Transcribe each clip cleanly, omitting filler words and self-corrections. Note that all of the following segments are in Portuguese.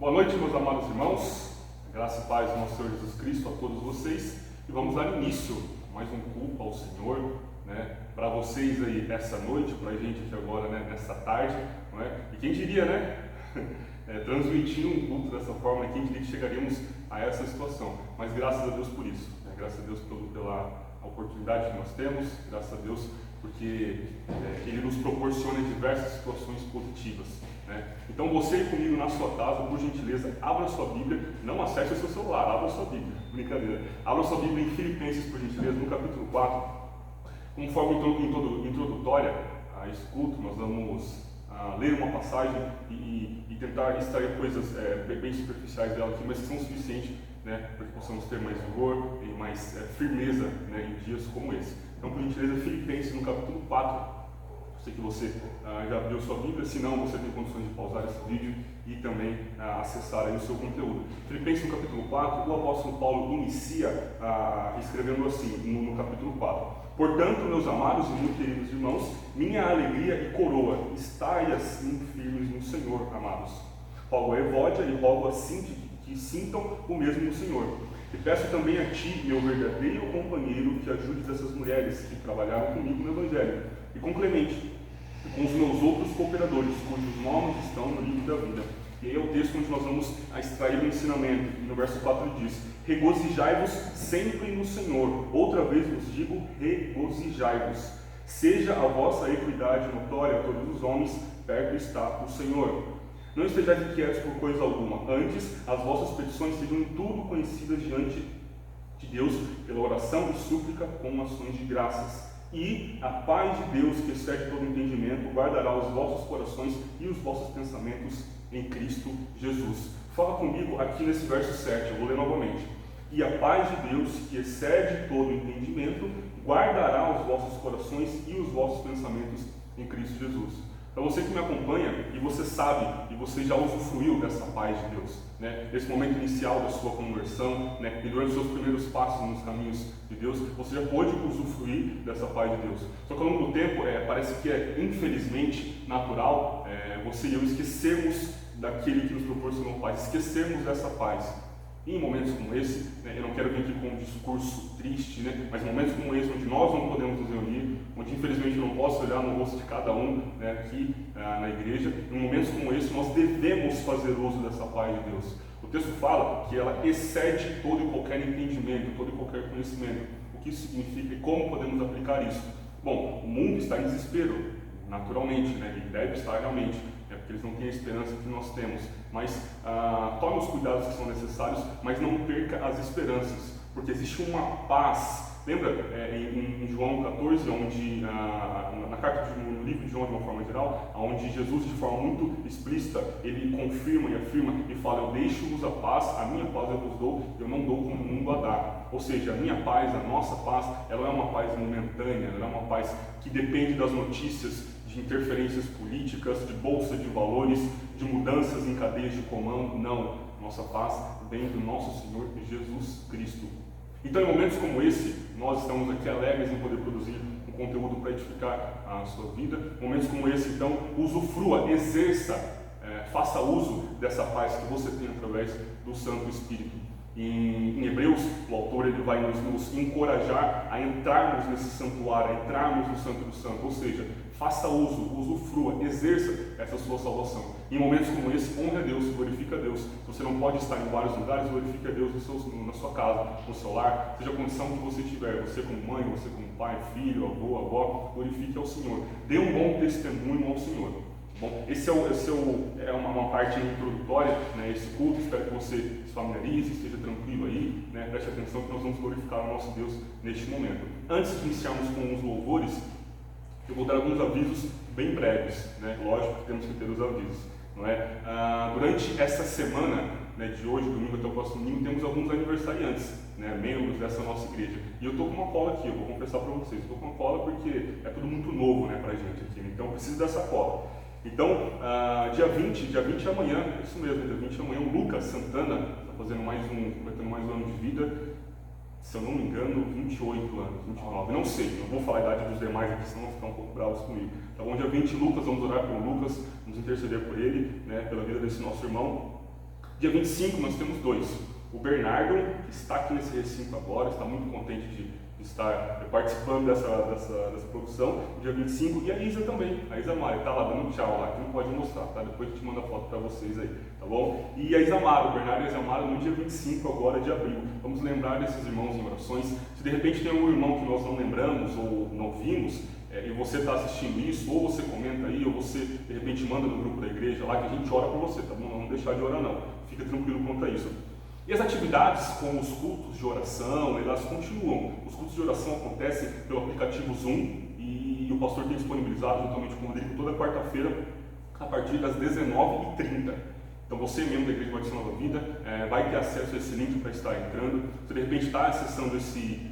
Boa noite, meus amados irmãos. Graça e paz do nosso Senhor Jesus Cristo a todos vocês. E vamos dar início a mais um culto ao Senhor, né? Para vocês aí essa noite, para a gente aqui agora, né? Nessa tarde, não é? E quem diria, né? Transmitir um culto dessa forma, quem diria que chegaríamos a essa situação. Mas graças a Deus por isso, né? Graças a Deus pela oportunidade que nós temos, graças a Deus porque Ele nos proporciona diversas situações positivas. Então você aí comigo na sua casa, por gentileza, abra sua Bíblia, não acesse o seu celular, abra sua Bíblia, brincadeira, abra sua Bíblia em Filipenses, por gentileza, no capítulo 4, como forma introdutória a esse culto, nós vamos ler uma passagem e tentar extrair coisas bem superficiais dela aqui, mas que são suficientes, né, para que possamos ter mais vigor e mais firmeza, né, em dias como esse. Então, por gentileza, Filipenses no capítulo 4, sei que você já abriu sua Bíblia, se não, você tem condições de pausar esse vídeo e também acessar aí o seu conteúdo. Filipenses no capítulo 4, o apóstolo Paulo inicia escrevendo assim, no capítulo 4. Portanto, meus amados e muito queridos irmãos, minha alegria e coroa, estai assim firmes no Senhor, amados. Rogo a Evódia e rogo a Sinti que sintam o mesmo no Senhor. E peço também a ti, meu verdadeiro companheiro, que ajudes essas mulheres que trabalharam comigo no Evangelho, e com Clemente, e com os meus outros cooperadores, cujos nomes estão no livro da vida. E aí é o texto onde nós vamos extrair o ensinamento. E no verso 4 ele diz: regozijai-vos sempre no Senhor. Outra vez vos digo, regozijai-vos. Seja a vossa equidade notória a todos os homens, perto está o Senhor. Não estejais inquietos por coisa alguma, antes as vossas petições sejam em tudo conhecidas diante de Deus pela oração e súplica com ações de graças. E a paz de Deus, que excede todo entendimento, guardará os vossos corações e os vossos pensamentos em Cristo Jesus. Fala comigo aqui nesse verso 7, eu vou ler novamente. E a paz de Deus, que excede todo entendimento, guardará os vossos corações e os vossos pensamentos em Cristo Jesus. Para você que me acompanha, e você sabe, e você já usufruiu dessa paz de Deus, né? Nesse momento inicial da sua conversão, né? E durante os seus primeiros passos nos caminhos de Deus, você já pôde usufruir dessa paz de Deus. Só que ao longo do tempo, parece que infelizmente natural você e eu esquecermos daquele que nos proporcionou paz, esquecermos dessa paz. E em momentos como esse, né, eu não quero vir aqui com um discurso triste, né, mas em momentos como esse, onde nós não podemos nos reunir, onde infelizmente eu não posso olhar no rosto de cada um, né, aqui na igreja, em momentos como esse nós devemos fazer uso dessa paz de Deus. O texto fala que ela excede todo e qualquer entendimento, todo e qualquer conhecimento. O que isso significa e como podemos aplicar isso? Bom, o mundo está em desespero, naturalmente, né, e deve estar realmente, porque eles não têm a esperança que nós temos, mas tome os cuidados que são necessários, mas não perca as esperanças, porque existe uma paz. Lembra em João 14, onde na carta no livro de João de uma forma geral, onde Jesus de forma muito explícita, ele confirma e afirma e fala: eu deixo-vos a paz, a minha paz eu vos dou, eu não dou como o mundo a dá. Ou seja, a minha paz, a nossa paz, ela é uma paz momentânea, ela é uma paz que depende das notícias, de interferências políticas, de bolsa de valores, de mudanças em cadeias de comando. Não, nossa paz vem do nosso Senhor Jesus Cristo. Então, em momentos como esse, nós estamos aqui alegres em poder produzir um conteúdo para edificar a sua vida. Em momentos como esse, então, usufrua, exerça, faça uso dessa paz que você tem através do Santo Espírito. Em Hebreus, o autor ele vai nos encorajar a entrarmos nesse santuário, a entrarmos no Santo do Santo, ou seja, faça uso, usufrua, exerça essa sua salvação. Em momentos como esse, honre a Deus, glorifica a Deus. Se você não pode estar em vários lugares, glorifique a Deus na sua casa, no seu lar, seja a condição que você tiver, você como mãe, você como pai, filho, avô, avó, glorifique ao Senhor. Dê um bom testemunho ao Senhor. Bom, esse é uma parte introdutória, né, esse culto. Espero que você se familiarize, esteja tranquilo aí, né, preste atenção que nós vamos glorificar o nosso Deus neste momento. Antes de iniciarmos com os louvores, eu vou dar alguns avisos bem breves, né? Lógico que temos que ter os avisos, não é? Durante essa semana, né, de hoje, domingo até o próximo domingo, temos alguns aniversariantes, né, membros dessa nossa igreja. E eu estou com uma cola aqui, eu vou confessar para vocês, estou com uma cola porque é tudo muito novo, né, para a gente aqui, então eu preciso dessa cola. Então, dia 20 é amanhã, é isso mesmo, dia 20 é amanhã, o Lucas Santana está completando mais um ano de vida. Se eu não me engano, 28 anos, 29, não sei, não vou falar a idade dos demais aqui, senão vão ficar um pouco bravos comigo. Tá bom? Dia 20, Lucas, vamos orar pelo Lucas, vamos interceder por ele, né, pela vida desse nosso irmão. Dia 25 nós temos dois. O Bernardo, que está aqui nesse recinto agora, está muito contente de estar participando dessa produção, dia 25, e a Isa também, a Isa Mara, está lá dando tchau lá, que não pode mostrar, tá? Depois a gente manda foto para vocês aí, tá bom? E a Isa Mara, o Bernardo e a Isa Mara no dia 25 agora de abril. Vamos lembrar desses irmãos em orações. Se de repente tem algum irmão que nós não lembramos ou não vimos, e você está assistindo isso, ou você comenta aí, ou você de repente manda no grupo da igreja lá, que a gente ora por você, tá bom? Não vamos deixar de orar não, fica tranquilo quanto a isso. E as atividades, como os cultos de oração, elas continuam. Os cultos de oração acontecem pelo aplicativo Zoom e o pastor tem disponibilizado juntamente com o Rodrigo toda quarta-feira a partir das 19h30. Então você mesmo da Igreja Batista Nova Vida vai ter acesso a esse link para estar entrando. Você de repente está acessando esse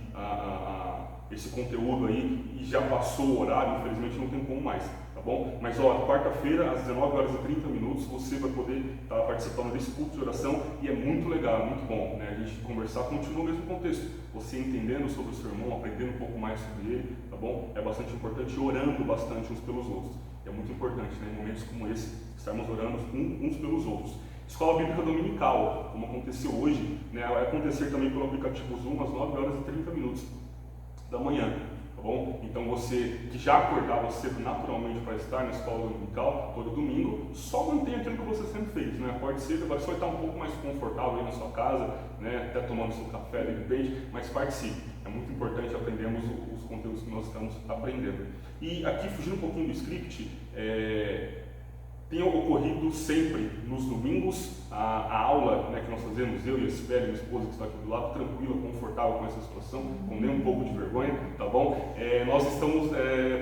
conteúdo aí e já passou o horário, infelizmente não tem como mais, tá bom? Mas quarta-feira às 19h30 você vai poder estar participando desse culto de oração e é muito legal, muito bom, né? A gente conversar continua no mesmo contexto, você entendendo sobre o seu irmão, aprendendo um pouco mais sobre ele, tá bom? É bastante importante, orando bastante uns pelos outros, é muito importante, né? Em momentos como esse, estarmos orando uns pelos outros. Escola Bíblica Dominical, como aconteceu hoje, né? Vai acontecer também pelo aplicativo Zoom às 9h30 da manhã, tá bom? Então você que já acordava cedo naturalmente para estar na escola dominical todo domingo, só mantenha aquilo que você sempre fez, né? Acorde cedo, agora você vai estar um pouco mais confortável aí na sua casa, né? Até tomando seu café de repente, mas participe. É muito importante aprendermos os conteúdos que nós estamos aprendendo. E aqui, fugindo um pouquinho do script, tem ocorrido sempre nos domingos a aula, né, que nós fazemos, eu e a Sibeli, minha esposa que está aqui do lado, tranquila, confortável com essa situação, com nem um pouco de vergonha, tá bom? Nós estamos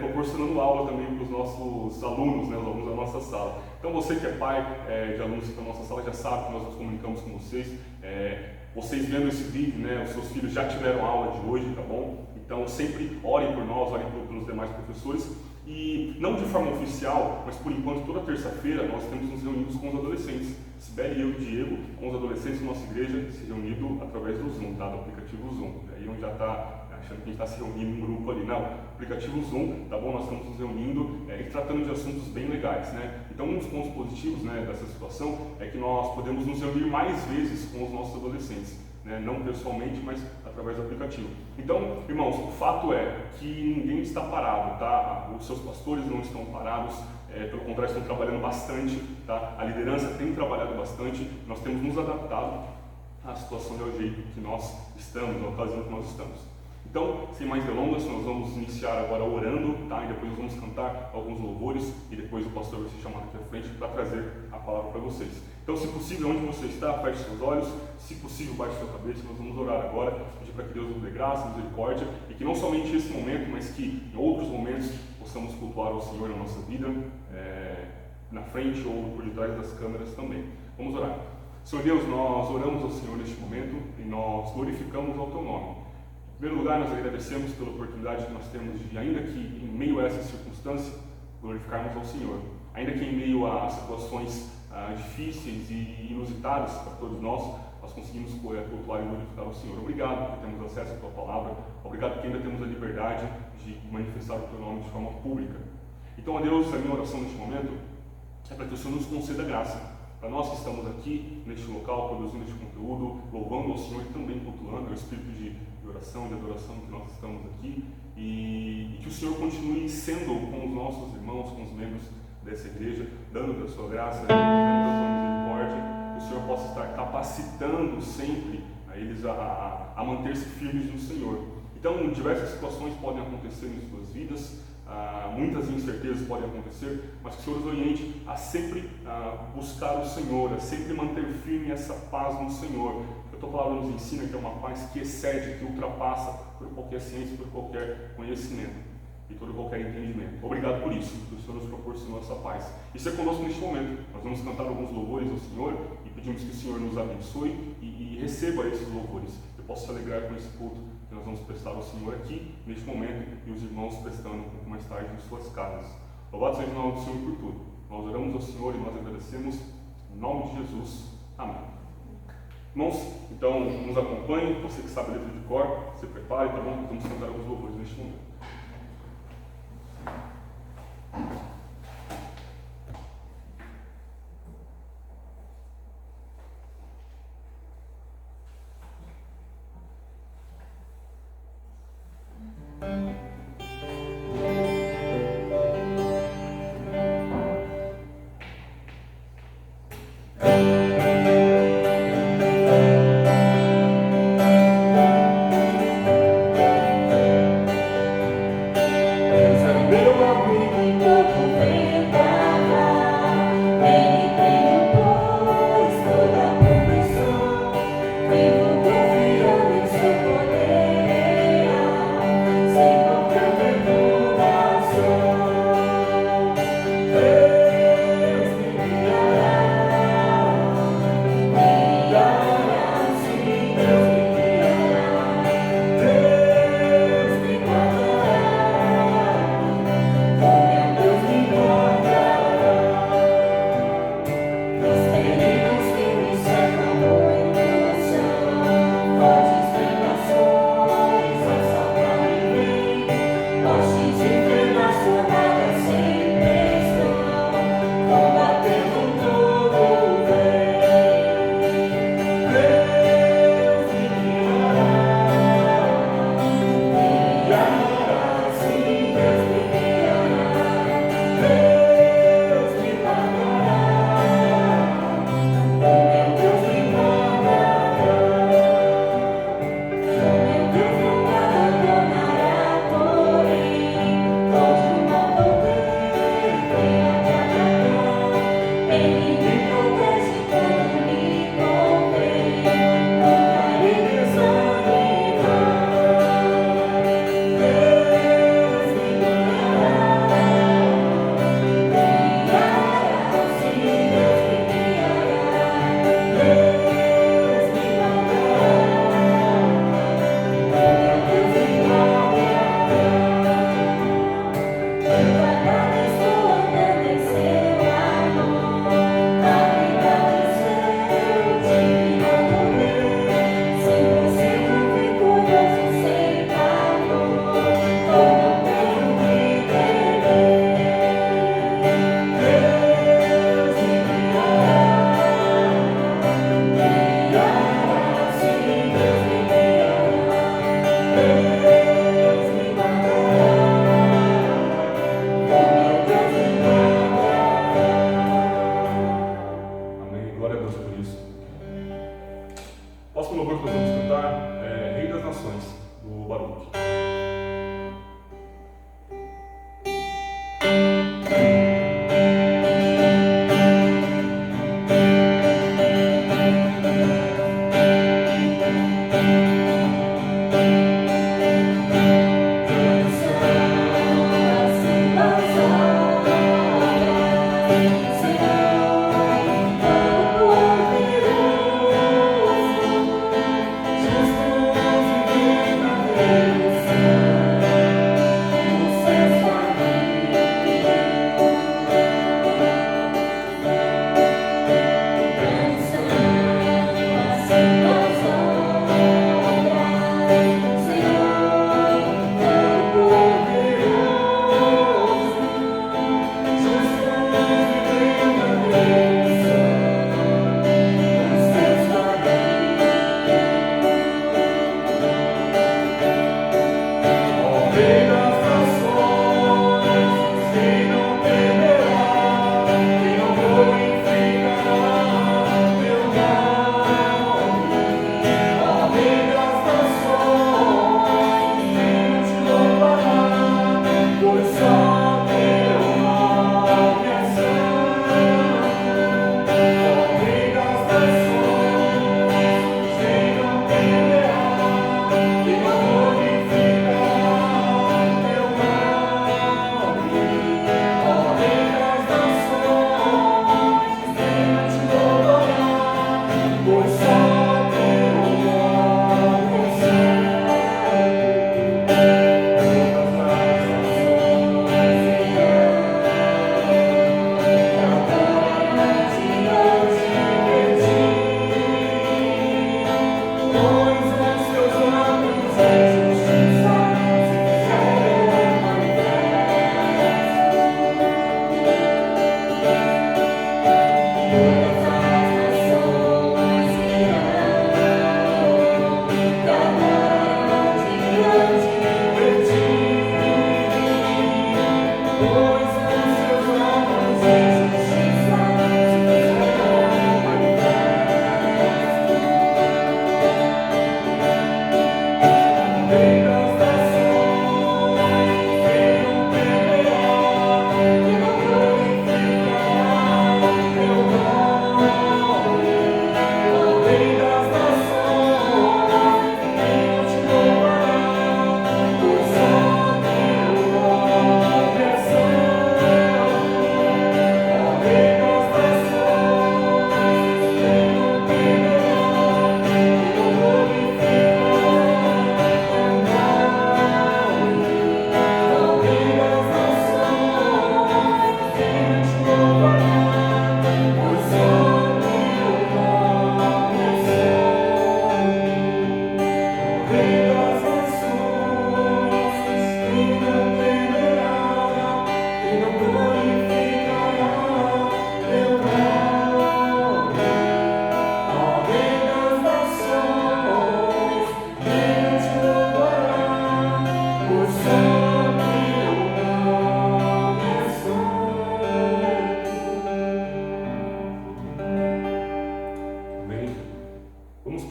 proporcionando aula também para os nossos alunos, né, os alunos da nossa sala. Então você que é pai de alunos que estão na nossa sala já sabe que nós nos comunicamos com vocês. Vocês vendo esse vídeo, né, os seus filhos já tiveram aula de hoje, tá bom? Então sempre orem por nós, orem pelos demais professores. E não de forma oficial, mas por enquanto toda terça-feira nós temos nos reunidos com os adolescentes. Sibeli, eu e Diego, com os adolescentes da nossa igreja, se reunindo através do Zoom, tá? Do aplicativo Zoom. Aí onde já está achando que a gente está se reunindo em um grupo ali. Não, aplicativo Zoom, tá bom? Nós estamos nos reunindo e tratando de assuntos bem legais, né? Então um dos pontos positivos, né, dessa situação é que nós podemos nos reunir mais vezes com os nossos adolescentes. Né? Não pessoalmente, mas através do aplicativo. Então, irmãos, o fato é que ninguém está parado, tá? Os seus pastores não estão parados, pelo contrário, estão trabalhando bastante, tá? A liderança tem trabalhado bastante, nós temos nos adaptado à situação ao jeito que nós estamos, na ocasião que nós estamos. Então, sem mais delongas, nós vamos iniciar agora orando, tá? E depois nós vamos cantar alguns louvores e depois o pastor vai ser chamado aqui à frente para trazer a palavra para vocês. Então, se possível, onde você está, feche seus olhos, se possível, baixe sua cabeça, nós vamos orar agora, pedir para que Deus nos dê graça, misericórdia, e que não somente esse momento, mas que em outros momentos possamos cultuar ao Senhor na nossa vida, na frente ou por detrás das câmeras também. Vamos orar. Senhor Deus, nós oramos ao Senhor neste momento e nós glorificamos ao Teu nome. Em primeiro lugar, nós agradecemos pela oportunidade que nós temos de, ainda que em meio a essa circunstância, glorificarmos ao Senhor. Ainda que em meio a situações difíceis e inusitadas para todos nós conseguimos cultuar e glorificar ao Senhor. Obrigado porque temos acesso à Tua Palavra. Obrigado porque ainda temos a liberdade de manifestar o Teu nome de forma pública. Então, a Deus, a minha oração neste momento é para que o Senhor nos conceda graça. Para nós que estamos aqui, neste local, produzindo este conteúdo, louvando ao Senhor e também cultuando, é o espírito de oração, de adoração que nós estamos aqui, e que o Senhor continue sendo com os nossos irmãos, com os membros dessa igreja, dando da sua graça, dando da sua misericórdia, que o Senhor possa estar capacitando sempre a eles a manter-se firmes no Senhor. Então, diversas situações podem acontecer em suas vidas, muitas incertezas podem acontecer, mas que o Senhor os oriente a sempre buscar o Senhor, a sempre manter firme essa paz no Senhor. A Tua Palavra nos ensina que é uma paz que excede, que ultrapassa por qualquer ciência, por qualquer conhecimento e todo qualquer entendimento. Obrigado por isso, que o Senhor nos proporcionou essa paz. E seja conosco neste momento. Nós vamos cantar alguns louvores ao Senhor e pedimos que o Senhor nos abençoe e receba esses louvores. Eu posso se alegrar com esse culto que nós vamos prestar ao Senhor aqui, neste momento, e os irmãos prestando um pouco mais tarde em suas casas. Louvado seja o nome do Senhor por tudo. Nós oramos ao Senhor e nós agradecemos em nome de Jesus. Amém. Irmãos, então nos acompanhem, você que sabe a letra de cor, se prepare, tá bom? Vamos cantar alguns louvores neste momento. Just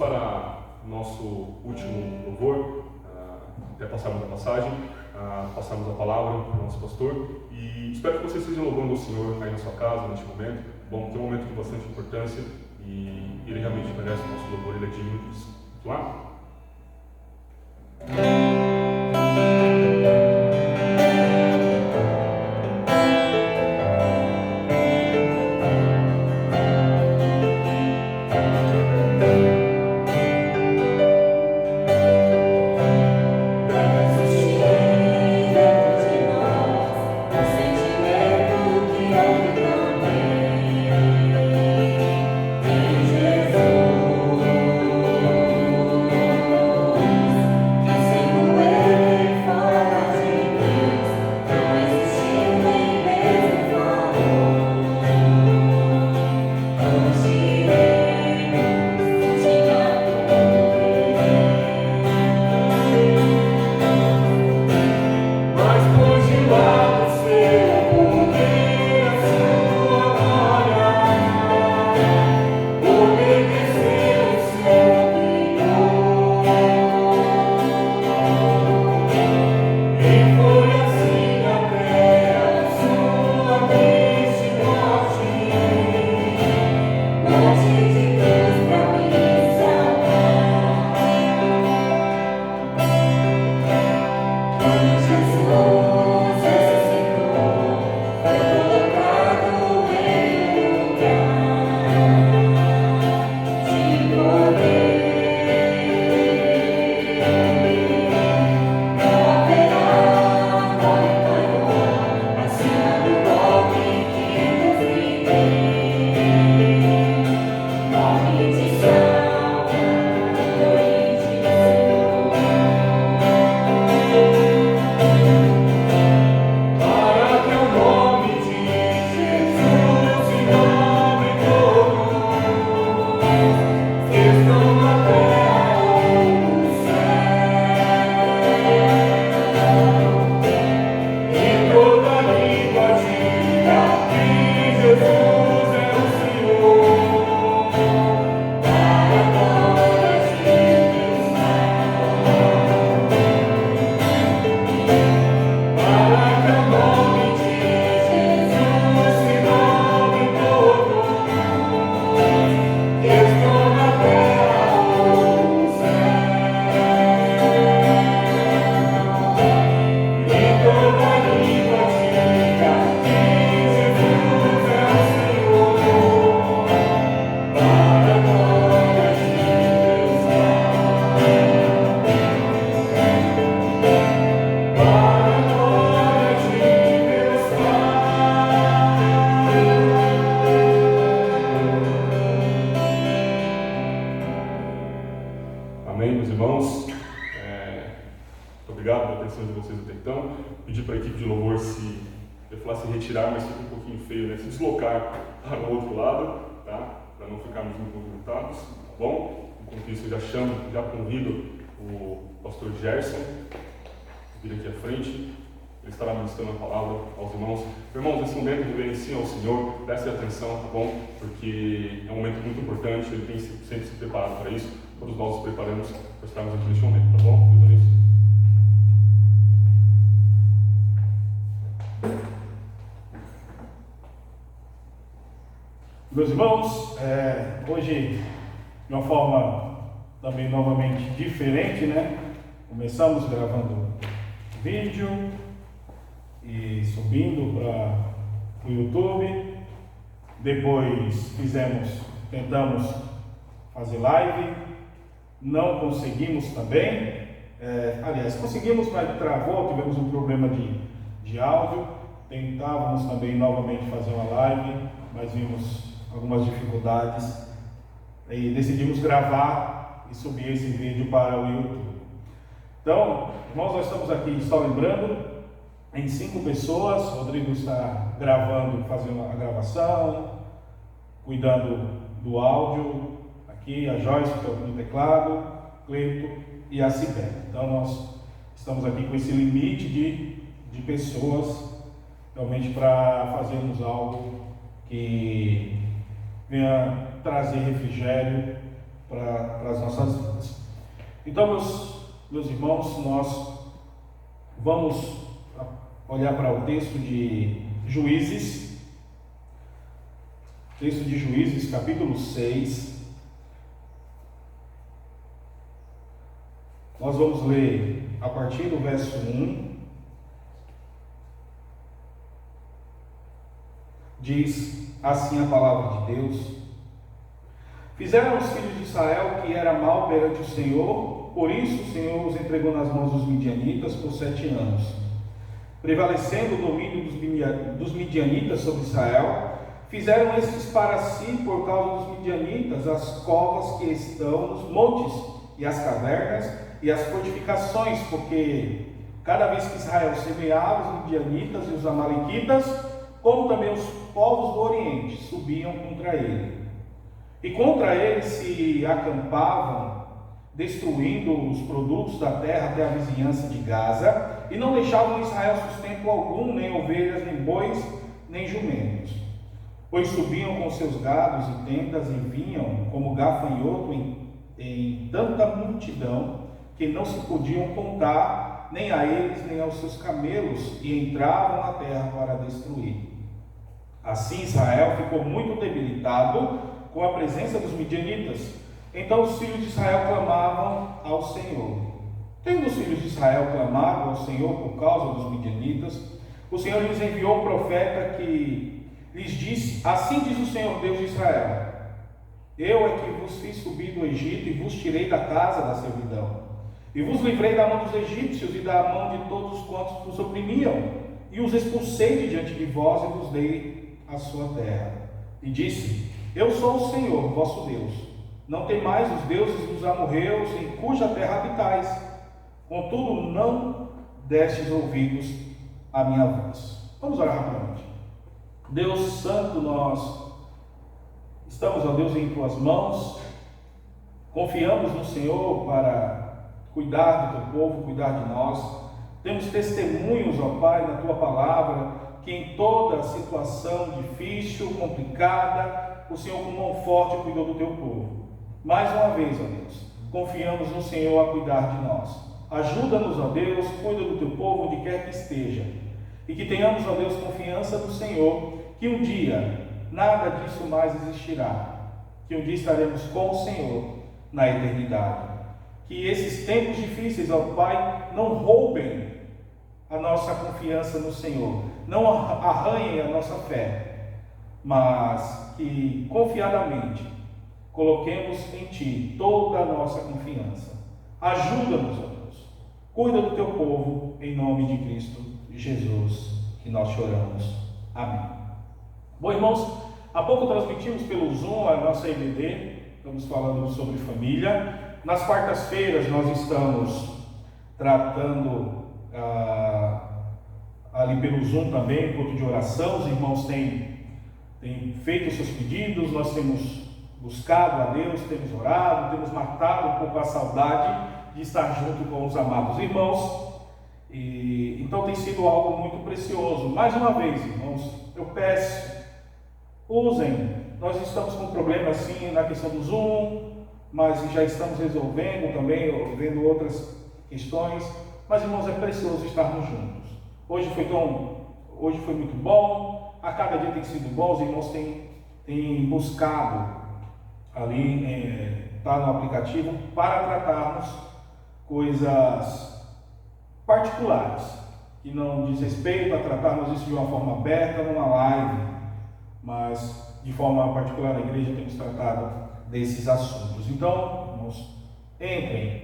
para o nosso último louvor, até passarmos a passagem, passarmos a palavra para o nosso pastor, e espero que você esteja louvando o Senhor aí na sua casa, neste momento. Bom, tem um momento de bastante importância e ele realmente merece o nosso louvor, ele é digno disso. Vamos lá? Amém, meus irmãos? Muito obrigado pela atenção de vocês até então. Pedir para a equipe de louvor eu falar se retirar, mas fica um pouquinho feio, né? Se deslocar para o outro lado, tá? Para não ficarmos muito movimentados, tá bom? Enquanto isso, eu já convido o pastor Gerson a vir aqui à frente. Ele estará ministrando a palavra aos irmãos. Irmãos, nesse momento reverenciem ao Senhor, prestem atenção, tá bom? Porque é um momento muito importante, ele tem sempre se preparado para isso. Todos nós nos preparamos para estarmos aqui neste momento, tá bom? Deus abençoe. Meus irmãos, hoje, de uma forma também novamente diferente, né? Começamos gravando vídeo e subindo para o YouTube. Depois tentamos fazer live, não conseguimos também. Aliás, conseguimos, mas travou, tivemos um problema de áudio. Tentávamos também novamente fazer uma live, mas vimos algumas dificuldades e decidimos gravar e subir esse vídeo para o YouTube. Então, irmãos, nós estamos aqui, só lembrando, em 5 pessoas. O Rodrigo está gravando, fazendo a gravação, cuidando do áudio, aqui a Joyce no teclado, Cleito e a Cibele. Então nós estamos aqui com esse limite de pessoas, realmente para fazermos algo que venha trazer refrigério para as nossas vidas. Então, meus irmãos, nós vamos olhar para o texto de Juízes, capítulo 6. Nós vamos ler a partir do verso 1. Diz assim a palavra de Deus: Fizeram os filhos de Israel que era mal perante o Senhor, por isso o Senhor os entregou nas mãos dos midianitas por 7 anos. Prevalecendo o domínio dos midianitas sobre Israel, fizeram estes para si, por causa dos midianitas, as covas que estão nos montes, e as cavernas, e as fortificações, porque cada vez que Israel semeava, os midianitas e os amalequitas, como também os povos do Oriente, subiam contra ele. E contra ele se acampavam, destruindo os produtos da terra até a vizinhança de Gaza, e não deixavam Israel sustento algum, nem ovelhas, nem bois, nem jumentos. Pois subiam com seus gados e tendas, e vinham como gafanhoto em tanta multidão, que não se podiam contar, nem a eles, nem aos seus camelos, e entravam na terra para destruir. Assim Israel ficou muito debilitado com a presença dos midianitas. Então os filhos de Israel clamavam ao Senhor. Tendo os filhos de Israel clamado ao Senhor por causa dos midianitas, o Senhor lhes enviou um profeta que lhes disse: Assim diz o Senhor Deus de Israel: Eu é que vos fiz subir do Egito e vos tirei da casa da servidão, e vos livrei da mão dos egípcios e da mão de todos quantos vos oprimiam, e os expulsei de diante de vós e vos dei a sua terra. E disse: Eu sou o Senhor, vosso Deus. Não temais os deuses dos amorreus, em cuja terra habitais. Contudo, não destes ouvidos à minha voz. Vamos orar rapidamente. Deus Santo, nós estamos, ó Deus, em Tuas mãos. Confiamos no Senhor para cuidar do Teu povo, cuidar de nós. Temos testemunhos, ó Pai, na Tua palavra, que em toda situação difícil, complicada, o Senhor com mão forte cuidou do Teu povo. Mais uma vez, ó Deus, confiamos no Senhor a cuidar de nós. Ajuda-nos, ó Deus, cuida do Teu povo onde quer que esteja. E que tenhamos, ó Deus, confiança no Senhor, que um dia nada disso mais existirá. Que um dia estaremos com o Senhor na eternidade. Que esses tempos difíceis, ó Pai, não roubem a nossa confiança no Senhor, não arranhem a nossa fé, mas que confiadamente coloquemos em Ti toda a nossa confiança. Ajuda-nos, ó Deus, cuida do Teu povo, em nome de Cristo Jesus, que nós choramos. Amém. Bom, irmãos, há pouco transmitimos pelo Zoom a nossa EBD, estamos falando sobre família. Nas quartas-feiras nós estamos tratando ali pelo Zoom também, culto de oração. Os irmãos têm feito os seus pedidos, nós temos buscado a Deus, temos orado, temos matado um pouco a saudade de estar junto com os amados irmãos. E então tem sido algo muito precioso. Mais uma vez, irmãos, eu peço, usem. Nós estamos com um problema assim na questão do Zoom, mas já estamos resolvendo também, vendo outras questões. Mas, irmãos, é precioso estarmos juntos. Hoje foi muito bom, a cada dia tem sido bom. Os irmãos têm buscado ali, tá no aplicativo, para tratarmos coisas particulares, que não diz respeito a tratarmos isso de uma forma aberta, numa live, mas de forma particular na igreja temos tratado desses assuntos. Então, irmãos, entrem,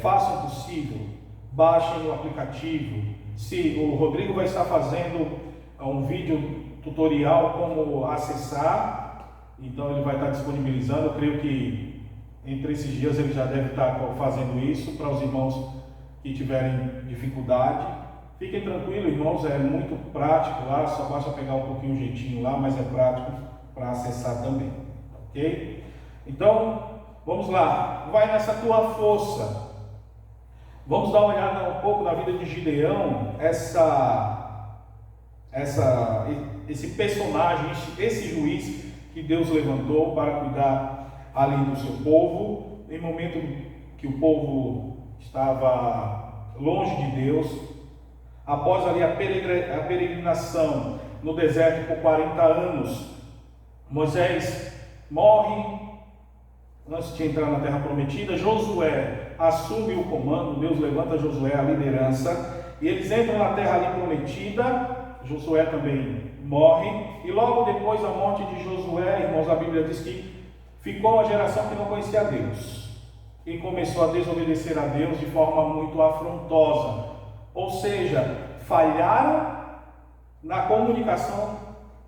façam o possível, baixem o aplicativo. Se o Rodrigo vai estar fazendo um vídeo tutorial como acessar, então ele vai estar disponibilizando. Eu creio que entre esses dias ele já deve estar fazendo isso para os irmãos que tiverem dificuldade. Fiquem tranquilos, irmãos, é muito prático lá, só basta pegar um pouquinho o jeitinho lá, mas é prático para acessar também, ok? Então, vamos lá, vai nessa tua força. Vamos dar uma olhada um pouco na vida de Gideão, esse personagem, esse juiz que Deus levantou para cuidar ali do seu povo, em momento que o povo estava longe de Deus, após ali a peregrinação no deserto por 40 anos, Moisés morre antes de entrar na terra prometida. Josué assume o comando, Deus levanta Josué a liderança, e eles entram na terra ali prometida. Josué também morre, e logo depois da morte de Josué, irmãos, a Bíblia diz que ficou uma geração que não conhecia a Deus e começou a desobedecer a Deus de forma muito afrontosa, ou seja, falharam na comunicação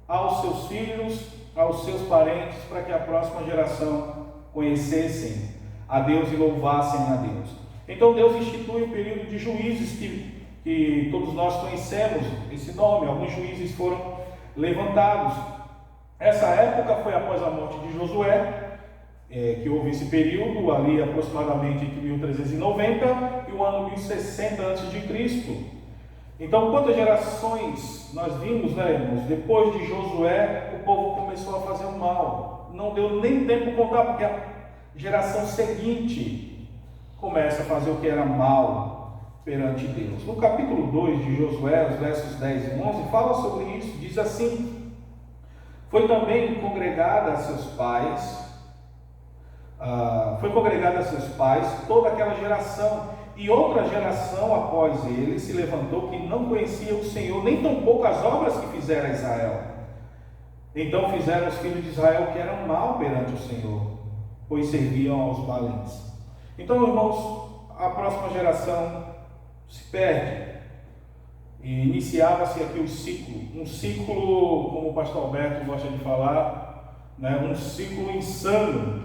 aos seus filhos, aos seus parentes, para que a próxima geração conhecessem a Deus e louvassem a Deus. Então Deus institui o período de juízes que todos nós conhecemos esse nome. Alguns juízes foram levantados. Essa época foi após a morte de Josué, que houve esse período ali aproximadamente entre 1390 e o ano 1060 a.C. Então, quantas gerações nós vimos, né, irmãos? Depois de Josué, o povo começou a fazer o mal. Não deu nem tempo de contar, porque a geração seguinte começa a fazer o que era mal perante Deus. No capítulo 2 de Josué, os versos 10 e 11, fala sobre isso. Diz assim: foi também congregada a seus pais, toda aquela geração, e outra geração após ele se levantou que não conhecia o Senhor, nem tampouco as obras que fizera Israel. Então fizeram os filhos de Israel que eram mal perante o Senhor, pois serviam aos Baalins. Então, irmãos, a próxima geração se perde, e iniciava-se aqui um ciclo, como o pastor Alberto gosta de falar, né, um ciclo insano,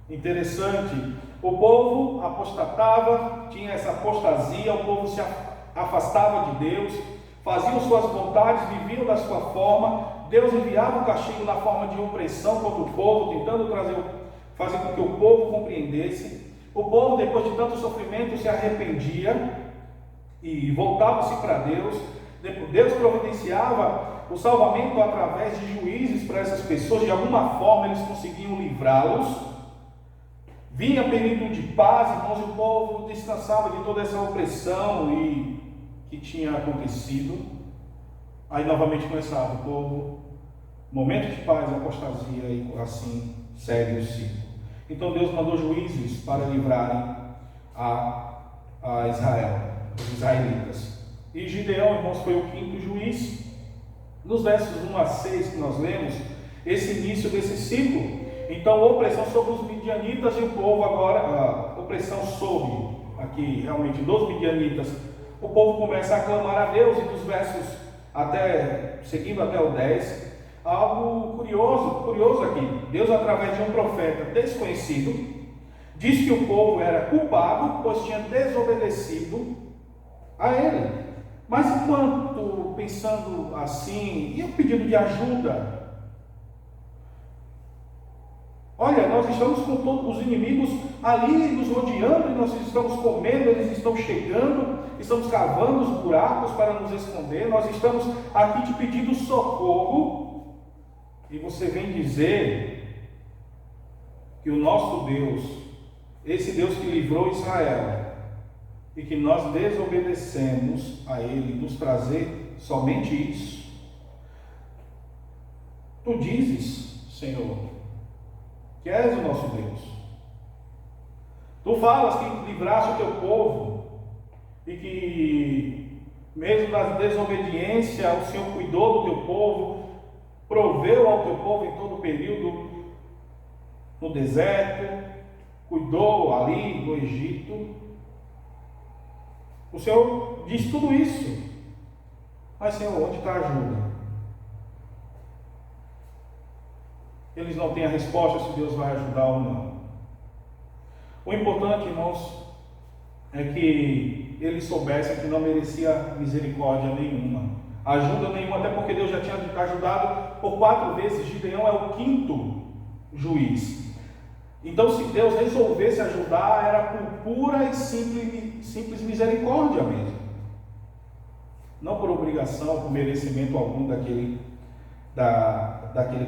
interessante. O povo apostatava, tinha essa apostasia, o povo se afastava de Deus, faziam suas vontades, viviam da sua forma. Deus enviava o castigo na forma de opressão contra o povo, tentando fazer com que o povo compreendesse. O povo, depois de tanto sofrimento, se arrependia e voltava-se para Deus. Deus providenciava o salvamento através de juízes para essas pessoas. De alguma forma eles conseguiam livrá-los. Vinha período de paz, irmãos, e o povo descansava de toda essa opressão que tinha acontecido. Aí novamente começava o povo, momento de paz, apostasia, e assim segue o ciclo. Então Deus mandou juízes para livrarem a Israel, os israelitas. E Gideão, irmãos, foi o quinto juiz. Nos versos 1 a 6 que nós lemos, esse início desse ciclo. Então, opressão sobre os midianitas, e o povo agora, a opressão sobre, aqui realmente, dos midianitas. O povo começa a clamar a Deus, e dos versos seguindo até o 10, algo curioso aqui. Deus, através de um profeta desconhecido, diz que o povo era culpado, pois tinha desobedecido a ele. Mas enquanto pensando assim, e o pedido de ajuda? Olha, nós estamos com todos os inimigos ali nos rodeando, e nós estamos comendo, eles estão chegando, estamos cavando os buracos para nos esconder, nós estamos aqui te pedindo socorro, e você vem dizer que o nosso Deus, esse Deus que livrou Israel, e que nós desobedecemos a Ele, nos trazer somente isso. Tu dizes, Senhor, que és o nosso Deus. Tu falas que livraste o teu povo, e que mesmo na desobediência o Senhor cuidou do teu povo, proveu ao teu povo em todo o período no deserto, cuidou ali no Egito. O Senhor diz tudo isso, mas Senhor, onde está a ajuda? Eles não têm a resposta se Deus vai ajudar ou não. O importante, irmãos, é que eles soubessem que não merecia misericórdia nenhuma, ajuda nenhuma, até porque Deus já tinha ajudado por 4 vezes. Gideão é o quinto juiz. Então, se Deus resolvesse ajudar, era por pura e simples misericórdia mesmo, não por obrigação, por merecimento algum daquele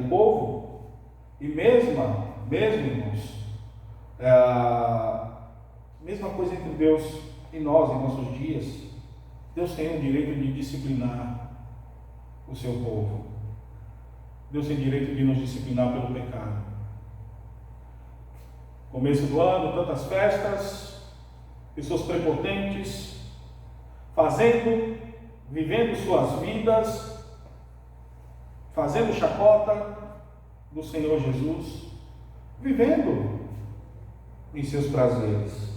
povo. E mesmo, irmãos, mesma coisa entre Deus e nós em nossos dias. Deus tem o direito de disciplinar o seu povo. Deus tem o direito de nos disciplinar pelo pecado. Começo do ano, tantas festas, pessoas prepotentes, vivendo suas vidas, fazendo chacota do Senhor Jesus, vivendo em seus prazeres.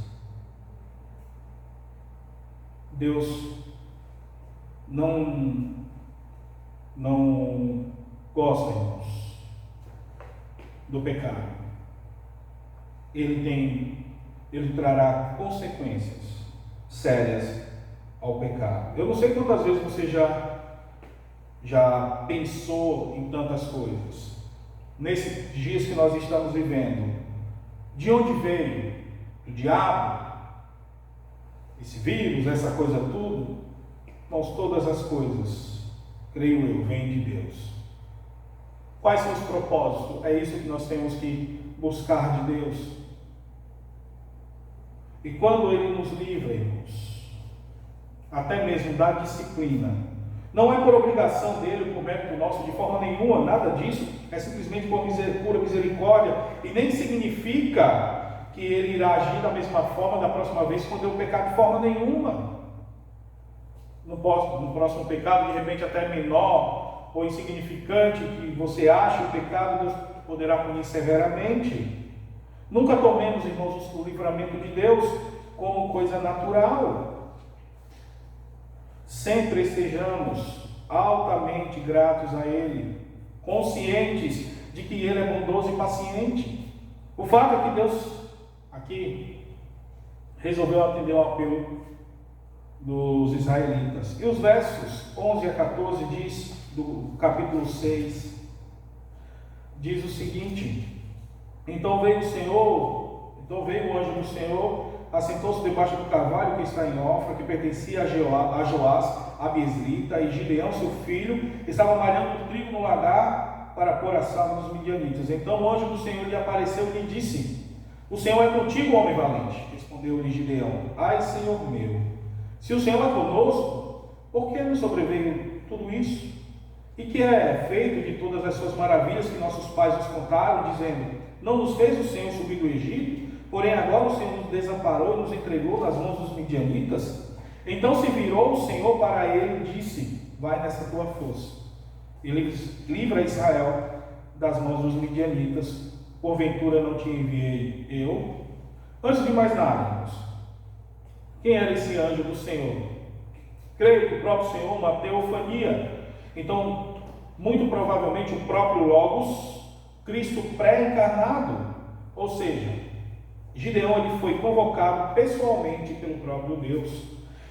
Deus não gosta, irmãos, do pecado. Ele trará consequências sérias ao pecado. Eu não sei quantas vezes você já pensou em tantas coisas. Nesses dias que nós estamos vivendo, de onde veio? Do diabo? Esse vírus, essa coisa tudo? Irmãos, todas as coisas, creio eu, vêm de Deus. Quais são os propósitos? É isso que nós temos que buscar de Deus. E quando Ele nos livra, irmãos, até mesmo da disciplina, não é por obrigação dele, por mérito nosso, de forma nenhuma, nada disso, é simplesmente por pura misericórdia, e nem significa que Ele irá agir da mesma forma da próxima vez quando eu pecar de forma nenhuma. No próximo pecado, de repente até menor ou insignificante, que você acha o pecado, Deus poderá punir severamente. Nunca tomemos, irmãos, o livramento de Deus como coisa natural. Sempre estejamos altamente gratos a Ele, conscientes de que Ele é bondoso e paciente. O fato é que Deus aqui resolveu atender ao apelo dos israelitas. E os versos 11 a 14 do capítulo 6, diz o seguinte: Então veio o anjo do Senhor, assentou-se debaixo do carvalho que está em Ofra, que pertencia a Joás, a Biesrita, e Gideão, seu filho, estava malhando o trigo no lagar para pôr a salva dos midianitas. Então o anjo do Senhor lhe apareceu e lhe disse: O Senhor é contigo, homem valente. Respondeu-lhe Gideão: Ai, Senhor meu, se o Senhor é conosco, por que nos sobreveio tudo isso? E que é feito de todas as suas maravilhas que nossos pais nos contaram, dizendo: Não nos fez o Senhor subir do Egito? Porém agora o Senhor nos desamparou e nos entregou nas mãos dos midianitas. Então se virou o Senhor para ele e disse: Vai nessa tua força e livra Israel das mãos dos midianitas. Porventura não te enviei eu? Antes de mais nada, irmãos, quem era esse anjo do Senhor? Creio que o próprio Senhor, uma teofania. Então, muito provavelmente o próprio Logos, Cristo pré-encarnado. Ou seja, Gideão ele foi convocado pessoalmente pelo próprio Deus.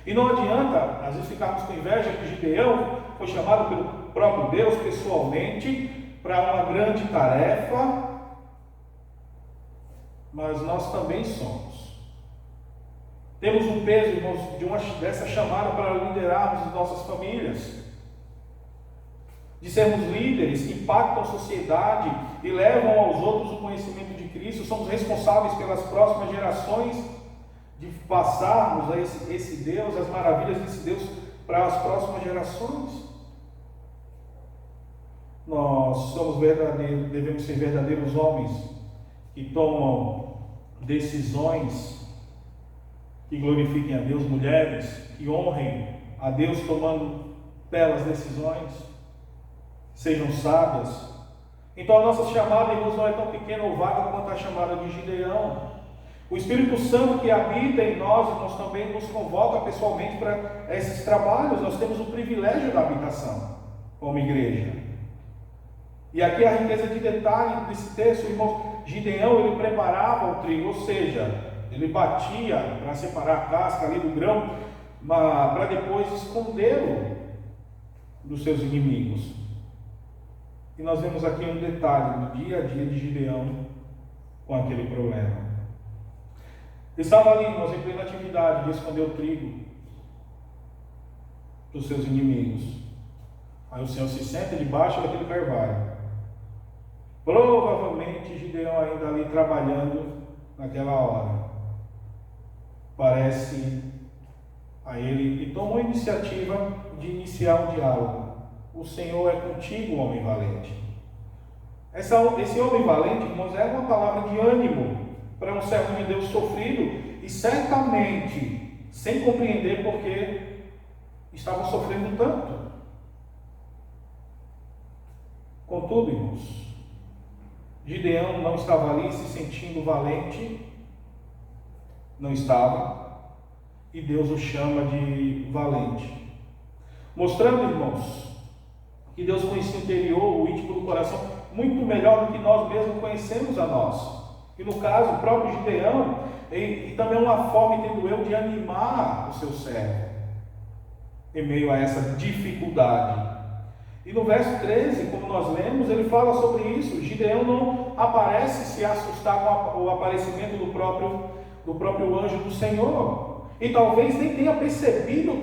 E não adianta, às vezes, ficarmos com inveja que Gideão foi chamado pelo próprio Deus pessoalmente para uma grande tarefa, mas nós também somos. Temos um peso, irmãos, dessa chamada para liderarmos as nossas famílias, de sermos líderes que impactam a sociedade e levam aos outros o conhecimento de Cristo. Somos responsáveis pelas próximas gerações, de passarmos a esse Deus, as maravilhas desse Deus para as próximas gerações. Nós somos verdadeiros, devemos ser verdadeiros homens que tomam decisões que glorifiquem a Deus, mulheres que honrem a Deus tomando belas decisões, sejam sábias. Então a nossa chamada, irmãos, não é tão pequena ou vaga quanto a chamada de Gideão. O Espírito Santo que habita em nós, irmãos, também nos convoca pessoalmente para esses trabalhos. Nós temos o privilégio da habitação como igreja. E aqui a riqueza de detalhe desse texto, irmãos. Gideão, ele preparava o trigo, ou seja, ele batia para separar a casca ali do grão, para depois escondê-lo dos seus inimigos. E nós vemos aqui um detalhe do dia a dia de Gideão com aquele problema. Ele estava ali, irmãos, em plena atividade de esconder o trigo dos seus inimigos. Aí o Senhor se senta debaixo daquele carvalho Provavelmente Gideão ainda ali trabalhando naquela hora. Parece a ele e tomou a iniciativa de iniciar um diálogo. O Senhor é contigo, homem valente. Esse homem valente, irmãos, é uma palavra de ânimo para um servo de Deus sofrido e certamente sem compreender por que estavam sofrendo tanto. Contudo, irmãos, Gideão não estava ali se sentindo valente, não estava, e Deus o chama de valente, mostrando, irmãos, que Deus conhecia o interior, o íntimo do coração, muito melhor do que nós mesmos conhecemos a nós. E no caso, o próprio Gideão, e também uma forma, entendo eu, de animar o seu servo em meio a essa dificuldade. E no verso 13, como nós lemos, ele fala sobre isso. Gideão não aparece se assustar com o aparecimento do próprio anjo do Senhor. E talvez nem tenha percebido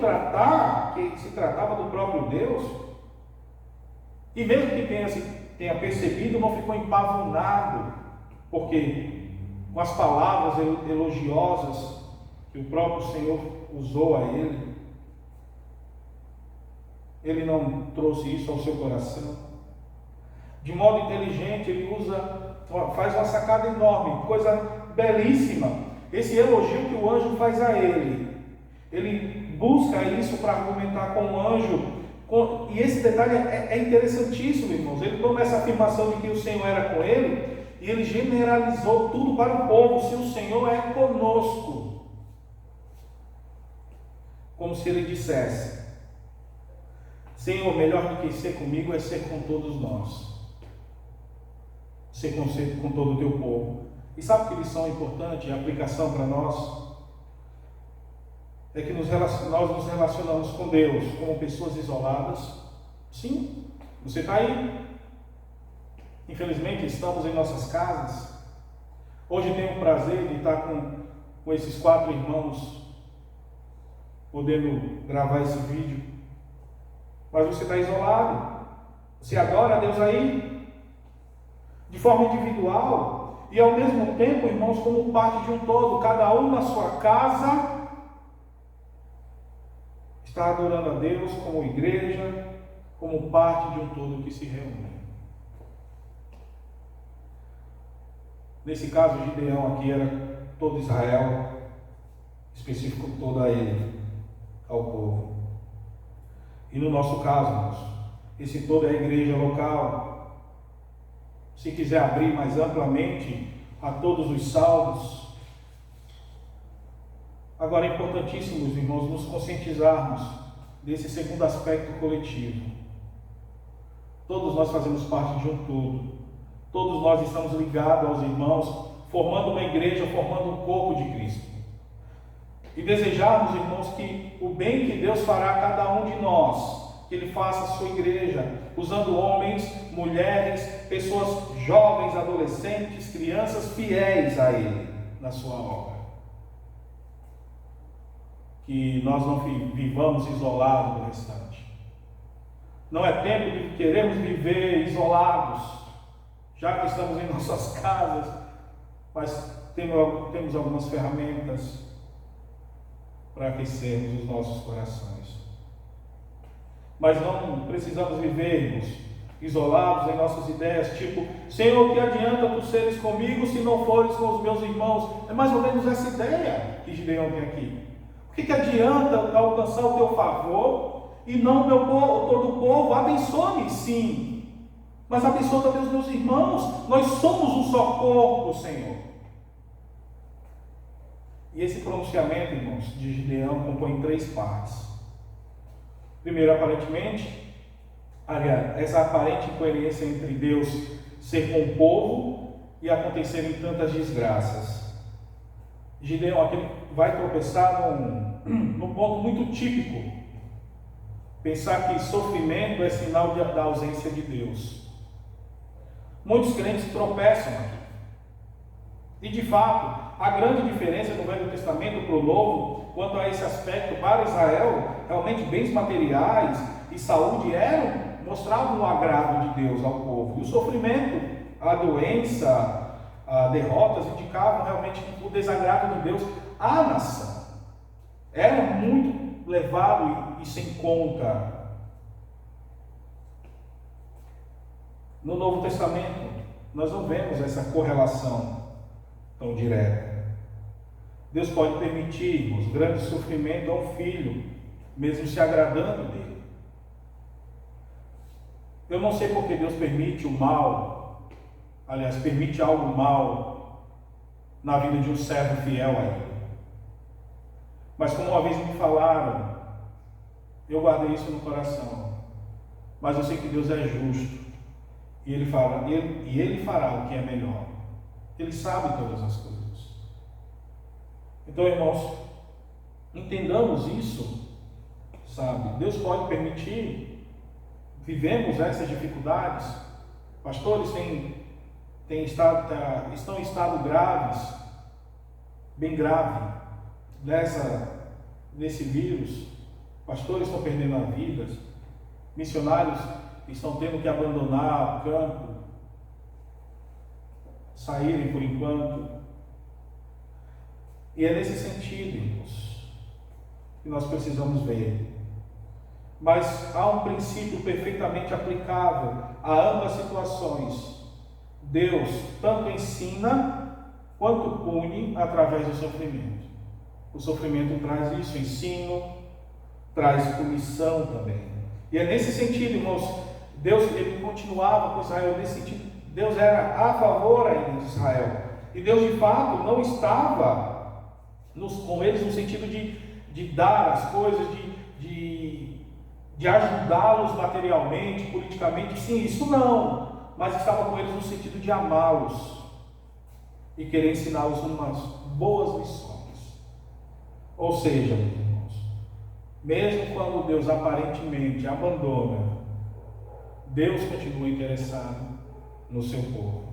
que se tratava do próprio Deus. E mesmo que tenha percebido, não ficou empavonado, porque com as palavras elogiosas que o próprio Senhor usou a ele não trouxe isso ao seu coração. De modo inteligente, ele faz uma sacada enorme, coisa belíssima. Esse elogio que o anjo faz a ele busca isso para argumentar com o anjo. E esse detalhe é interessantíssimo, irmãos. Ele toma essa afirmação de que o Senhor era com ele e ele generalizou tudo para o povo. Se o Senhor é conosco, como se ele dissesse: Senhor, melhor do que ser comigo é ser com todos nós, ser com todo o teu povo. E sabe que lição importante e aplicação para nós? É que nós nos relacionamos com Deus como pessoas isoladas. Sim, você está aí. Infelizmente estamos em nossas casas. Hoje tenho o prazer de estar com esses 4 irmãos, podendo gravar esse vídeo. Mas você está isolado. Você adora a Deus aí, de forma individual, e ao mesmo tempo, irmãos, como parte de um todo, cada um na sua casa está adorando a Deus como igreja, como parte de um todo que se reúne. Nesse caso, Gideão aqui era todo Israel, específico todo a ele, ao povo. E no nosso caso, irmãos, esse todo é a igreja local. Se quiser abrir mais amplamente a todos os salvos. Agora é importantíssimo, irmãos, nos conscientizarmos desse segundo aspecto coletivo. Todos nós fazemos parte de um todo. Todos nós estamos ligados aos irmãos, formando uma igreja, formando um corpo de Cristo. E desejarmos, irmãos, que o bem que Deus fará a cada um de nós, que Ele faça a sua igreja, usando homens, mulheres, pessoas jovens, adolescentes, crianças fiéis a Ele na sua obra. Que nós não vivamos isolados do restante. Não é tempo de queremos viver isolados, já que estamos em nossas casas, mas temos algumas ferramentas para aquecermos os nossos corações. Mas não precisamos vivermos isolados em nossas ideias, tipo, Senhor, que adianta tu seres comigo se não fores com os meus irmãos? É mais ou menos essa ideia que Gideão tem aqui. O que adianta alcançar o teu favor e não meu povo, todo o povo? Abençoe-me, sim, mas abençoa também os meus irmãos. Nós somos um só corpo, Senhor. E esse pronunciamento, irmãos, de Gideão compõe 3 partes. Primeiro, aparentemente, essa aparente incoerência entre Deus ser com o povo e acontecerem tantas desgraças. Gideão aqui vai tropeçar num ponto muito típico. Pensar que sofrimento é sinal da ausência de Deus. Muitos crentes tropeçam aqui. E de fato, a grande diferença do Velho Testamento para o Novo, quanto a esse aspecto, para Israel, realmente bens materiais e saúde mostravam o agrado de Deus ao povo. E o sofrimento a doença, a derrotas indicavam realmente o desagrado de Deus à nação. Era muito levado e sem conta. No Novo Testamento, nós não vemos essa correlação tão direta. Deus pode permitir, irmãos, grande sofrimento a um filho, mesmo se agradando dele. Eu não sei porque Deus permite o mal, aliás, permite algo mal na vida de um servo fiel a ele. Mas como uma vez me falaram, eu guardei isso no coração. Mas eu sei que Deus é justo. E Ele fará o que é melhor. Ele sabe todas as coisas. Então, irmãos, entendamos isso, sabe? Deus pode permitir, vivemos essas dificuldades. Pastores estão em estado graves, bem grave, desse vírus. Pastores estão perdendo a vida, missionários estão tendo que abandonar o campo, saírem por enquanto. E é nesse sentido, irmãos, que nós precisamos ver. Mas há um princípio perfeitamente aplicável a ambas situações. Deus tanto ensina quanto pune através do sofrimento. O sofrimento traz isso, ensino, traz punição também. E é nesse sentido, irmãos, Deus ele continuava com Israel nesse sentido. Deus era a favor ainda de Israel. E Deus de fato não estava com eles no sentido de dar as coisas, de ajudá-los materialmente, politicamente. Sim, isso não. Mas estava com eles no sentido de amá-los e querer ensiná-los umas boas lições. Ou seja, meus irmãos, mesmo quando Deus aparentemente abandona, Deus continua interessado no seu povo.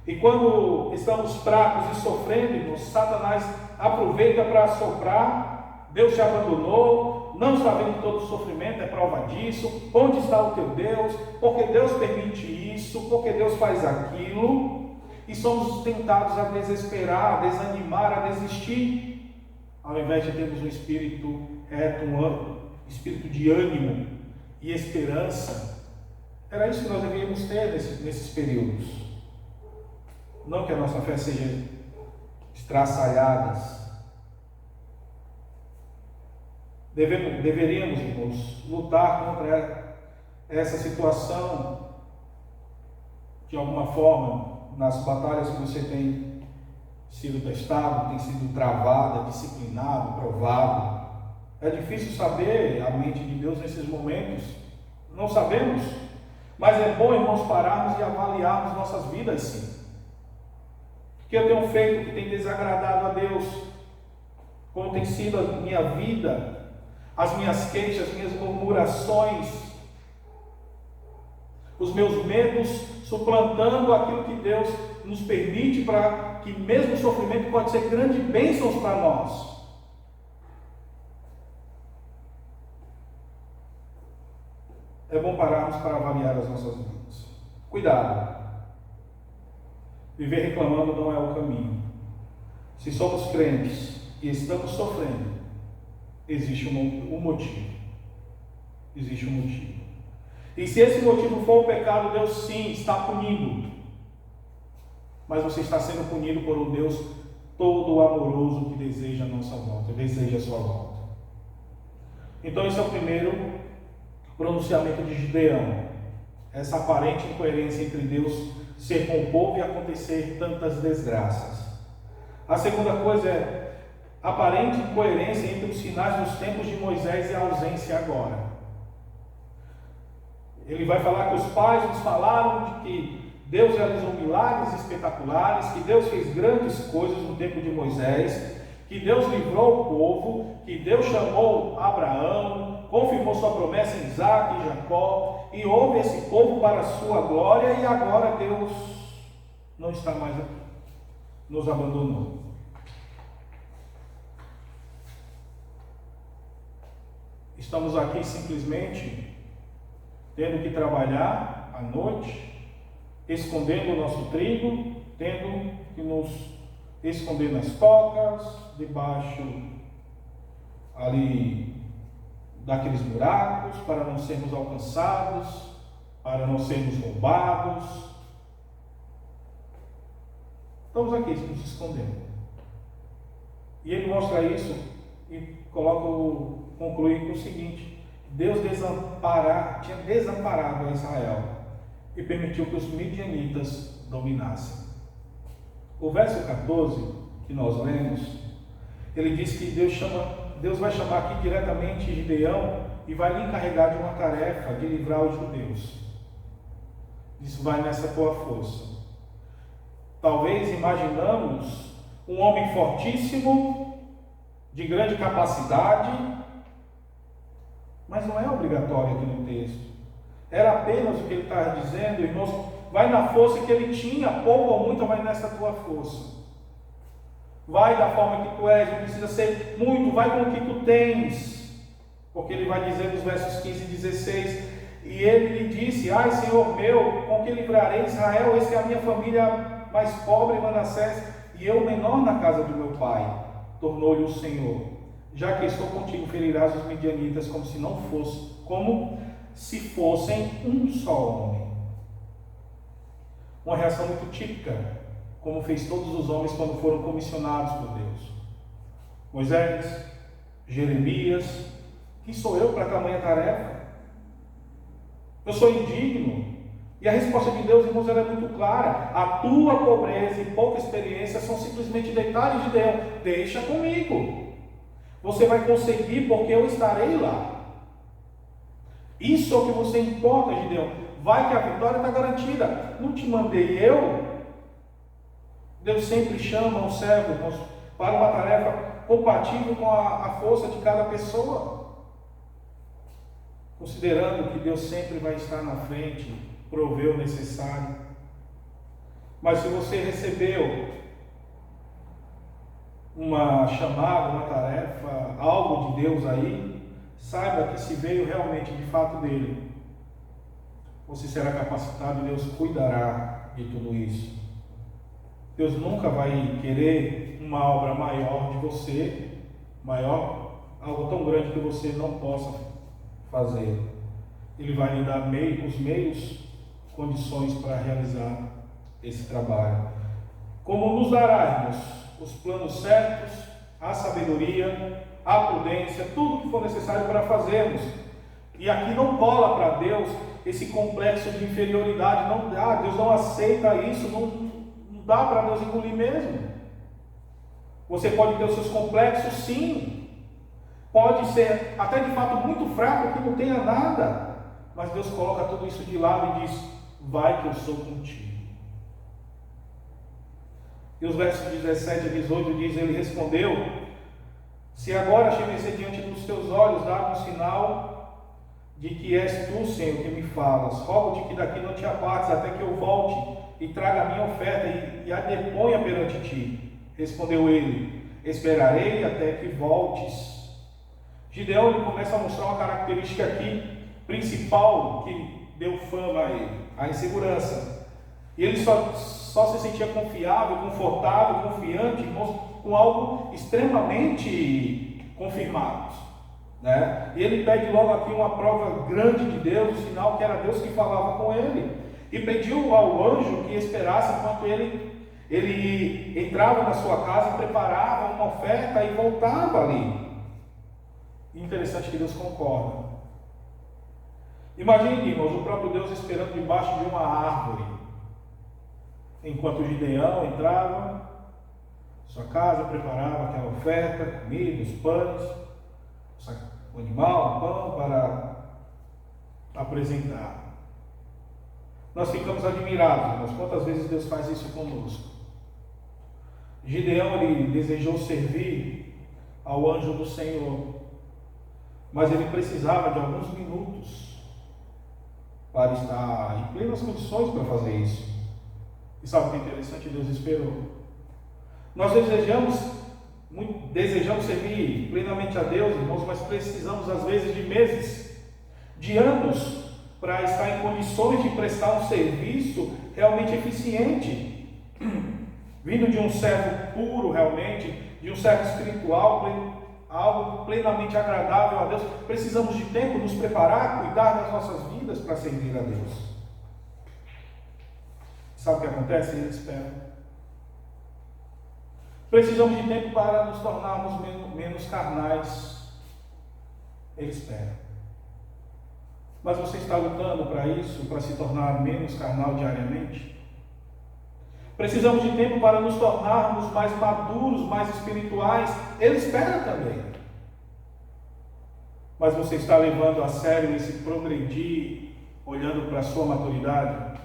E quando estamos fracos e sofrendo, irmãos, Satanás aproveita para assoprar. Deus te abandonou, não está vendo todo o sofrimento, é prova disso. Onde está o teu Deus? Porque Deus permite isso, porque Deus faz aquilo. E somos tentados a desesperar, a desanimar, a desistir, ao invés de termos um espírito reto, um espírito de ânimo e esperança. Era isso que nós deveríamos ter nesses períodos. Não que a nossa fé seja estraçalhada. Deveríamos, irmãos, lutar contra essa situação de alguma forma nas batalhas que você tem sido testado, tem sido travado, disciplinado, provado. É difícil saber a mente de Deus nesses momentos. Não sabemos. Mas é bom, irmãos, pararmos e avaliarmos nossas vidas, sim. O que eu tenho feito que tem desagradado a Deus? Como tem sido a minha vida? As minhas queixas, as minhas murmurações? Os meus medos suplantando aquilo que Deus nos permite, para que mesmo o sofrimento pode ser grandes bênçãos para nós. É bom pararmos para avaliar as nossas vidas. Cuidado. Viver reclamando não é o caminho. Se somos crentes e estamos sofrendo, existe um motivo. Existe um motivo. E se esse motivo for o pecado, Deus sim está punindo. Mas você está sendo punido por um Deus todo amoroso que deseja a nossa volta, deseja a sua volta. Então esse é o primeiro pronunciamento de Gideão. Essa aparente incoerência entre Deus ser com o povo e acontecer tantas desgraças. A segunda coisa é aparente incoerência entre os sinais dos tempos de Moisés e a ausência agora. Ele vai falar que os pais nos falaram de que Deus realizou milagres espetaculares, que Deus fez grandes coisas no tempo de Moisés, que Deus livrou o povo, que Deus chamou Abraão, confirmou sua promessa em Isaac e Jacó, e houve esse povo para a sua glória, e agora Deus não está mais aqui, nos abandonou. Estamos aqui simplesmente tendo que trabalhar à noite, escondendo o nosso trigo, tendo que nos esconder nas tocas, debaixo ali daqueles buracos, para não sermos alcançados, para não sermos roubados. Estamos aqui nos escondendo. E ele mostra isso e conclui com o seguinte: Deus tinha desamparado a Israel e permitiu que os midianitas dominassem. O verso 14 que nós lemos, ele diz que Deus vai chamar aqui diretamente Gideão e vai lhe encarregar de uma tarefa de livrar os judeus. Isso vai nessa tua força. Talvez imaginamos um homem fortíssimo, de grande capacidade, mas não é obrigatório aqui no texto. Era apenas o que ele estava dizendo, irmãos, vai na força que ele tinha, pouco ou muito, vai nessa tua força. Vai da forma que tu és, não precisa ser muito, vai com o que tu tens. Porque ele vai dizer nos versos 15 e 16, e ele lhe disse: ai, Senhor meu, com que livrarei Israel? Esta é a minha família mais pobre, Manassés, e eu menor na casa de meu pai. Tornou-lhe o Senhor: já que estou contigo, ferirás os midianitas como se fossem um só homem. Uma reação muito típica, como fez todos os homens quando foram comissionados por Deus. Moisés, Jeremias: quem sou eu para tamanha tarefa? Eu sou indigno. E a resposta de Deus, irmãos, era muito clara: a tua pobreza e pouca experiência são simplesmente detalhes de Deus. Deixa comigo. Você vai conseguir, porque eu estarei lá. Isso é o que você importa, Gideão. Vai que a vitória está garantida. Não te mandei eu? Deus sempre chama o servo, irmãos, para uma tarefa compatível com a força de cada pessoa. Considerando que Deus sempre vai estar na frente, prover o necessário. Mas se você recebeu uma chamada, uma tarefa, algo de Deus aí, saiba que se veio realmente de fato dele, você será capacitado e Deus cuidará de tudo isso. Deus nunca vai querer uma obra maior de você, algo tão grande que você não possa fazer. Ele vai lhe dar os meios, condições para realizar esse trabalho. Como nos dará, irmãos, os planos certos, a sabedoria, a prudência, tudo que for necessário para fazermos. E aqui não cola para Deus esse complexo de inferioridade, não dá, Deus não aceita isso, não dá para Deus engolir mesmo. Você pode ter os seus complexos, sim, pode ser até de fato muito fraco, que não tenha nada, mas Deus coloca tudo isso de lado e diz: vai que eu sou contigo. E os versos 17 a 18 diz: ele respondeu: se agora estiver diante dos teus olhos, dá-me um sinal de que és tu, Senhor, que me falas. Rogo-te que daqui não te apartes até que eu volte e traga a minha oferta e a deponha perante ti. Respondeu ele: esperarei até que voltes. Gideão, ele começa a mostrar uma característica aqui principal que deu fama a ele: a insegurança. E ele só se sentia confiável, confortável, confiante, com algo extremamente confirmado, né? E ele pede logo aqui uma prova grande de Deus, o sinal que era Deus que falava com ele, e pediu ao anjo que esperasse enquanto ele entrava na sua casa, preparava uma oferta e voltava ali. E interessante que Deus concorda. Imagine, irmãos, o próprio Deus esperando debaixo de uma árvore, enquanto Gideão entrava em sua casa, preparava aquela oferta, comida, os pães, o animal, o pão para apresentar. Nós ficamos admirados, irmãos, quantas vezes Deus faz isso conosco. Gideão, ele desejou servir ao anjo do Senhor, mas ele precisava de alguns minutos para estar em plenas condições para fazer isso. E sabe o que é interessante? Deus esperou. Nós desejamos servir plenamente a Deus, irmãos, mas precisamos às vezes de meses, de anos, para estar em condições de prestar um serviço realmente eficiente, vindo de um servo puro realmente, de um servo espiritual, algo plenamente agradável a Deus. Precisamos de tempo nos preparar, cuidar das nossas vidas para servir a Deus. Sabe o que acontece? Ele espera. Precisamos de tempo para nos tornarmos menos carnais. Ele espera. Mas você está lutando para isso, para se tornar menos carnal diariamente? Precisamos de tempo para nos tornarmos mais maduros, mais espirituais. Ele espera também. Mas você está levando a sério esse progredir, olhando para a sua maturidade?